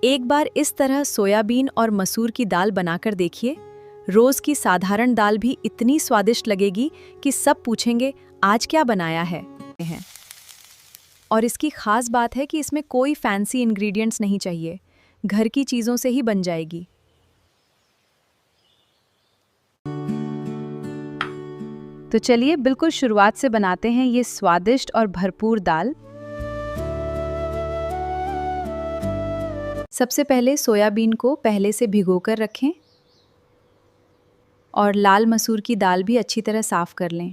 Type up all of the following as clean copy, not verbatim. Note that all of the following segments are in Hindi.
एक बार इस तरह सोयाबीन और मसूर की दाल बनाकर देखिए। रोज की साधारण दाल भी इतनी स्वादिष्ट लगेगी कि सब पूछेंगे आज क्या बनाया है। और इसकी खास बात है कि इसमें कोई फैंसी इंग्रेडिएंट्स नहीं चाहिए, घर की चीजों से ही बन जाएगी। तो चलिए बिल्कुल शुरुआत से बनाते हैं ये स्वादिष्ट और भरपूर दाल। सबसे पहले सोयाबीन को पहले से भिगोकर रखें और लाल मसूर की दाल भी अच्छी तरह साफ कर लें।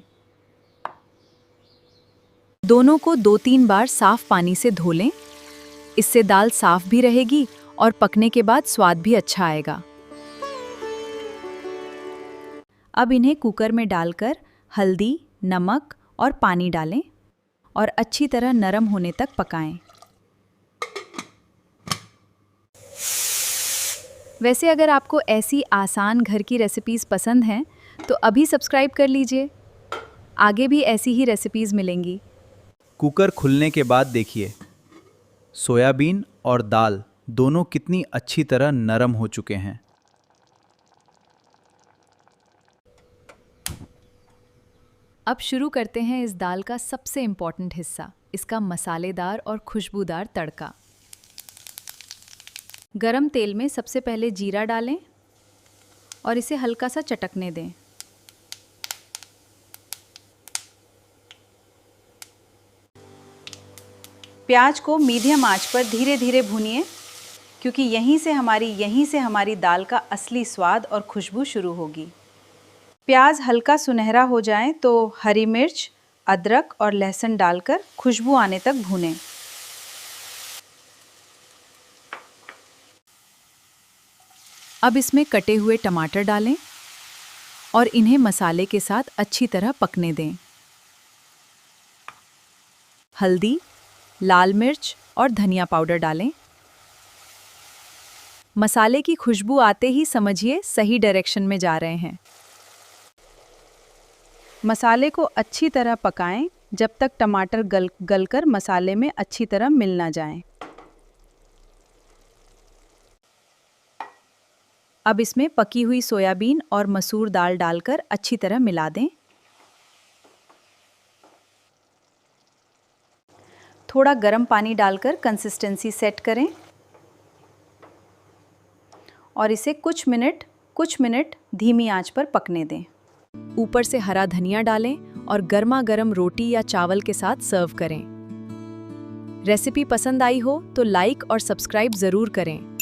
दोनों को 2-3 बार साफ पानी से धो लें। इससे दाल साफ भी रहेगी और पकने के बाद स्वाद भी अच्छा आएगा। अब इन्हें कुकर में डालकर हल्दी, नमक और पानी डालें और अच्छी तरह नरम होने तक पकाएं। वैसे अगर आपको ऐसी आसान घर की रेसिपीज़ पसंद हैं तो अभी सब्सक्राइब कर लीजिए, आगे भी ऐसी ही रेसिपीज़ मिलेंगी। कुकर खुलने के बाद देखिए सोयाबीन और दाल दोनों कितनी अच्छी तरह नरम हो चुके हैं। अब शुरू करते हैं इस दाल का सबसे इम्पॉर्टेंट हिस्सा, इसका मसालेदार और खुशबूदार तड़का। गरम तेल में सबसे पहले जीरा डालें और इसे हल्का सा चटकने दें। प्याज को मीडियम आंच पर धीरे धीरे भूनिए, क्योंकि यहीं से हमारी दाल का असली स्वाद और खुशबू शुरू होगी। प्याज हल्का सुनहरा हो जाए तो हरी मिर्च, अदरक और लहसुन डालकर खुशबू आने तक भूनें। अब इसमें कटे हुए टमाटर डालें और इन्हें मसाले के साथ अच्छी तरह पकने दें। हल्दी, लाल मिर्च और धनिया पाउडर डालें। मसाले की खुशबू आते ही समझिए सही डायरेक्शन में जा रहे हैं। मसाले को अच्छी तरह पकाएं जब तक टमाटर गलकर मसाले में अच्छी तरह मिल ना जाएं। अब इसमें पकी हुई सोयाबीन और मसूर दाल डालकर अच्छी तरह मिला दें। थोड़ा गर्म पानी डालकर कंसिस्टेंसी सेट करें और इसे कुछ मिनट धीमी आंच पर पकने दें। ऊपर से हरा धनिया डालें और गर्मा गर्म रोटी या चावल के साथ सर्व करें। रेसिपी पसंद आई हो तो लाइक और सब्सक्राइब ज़रूर करें।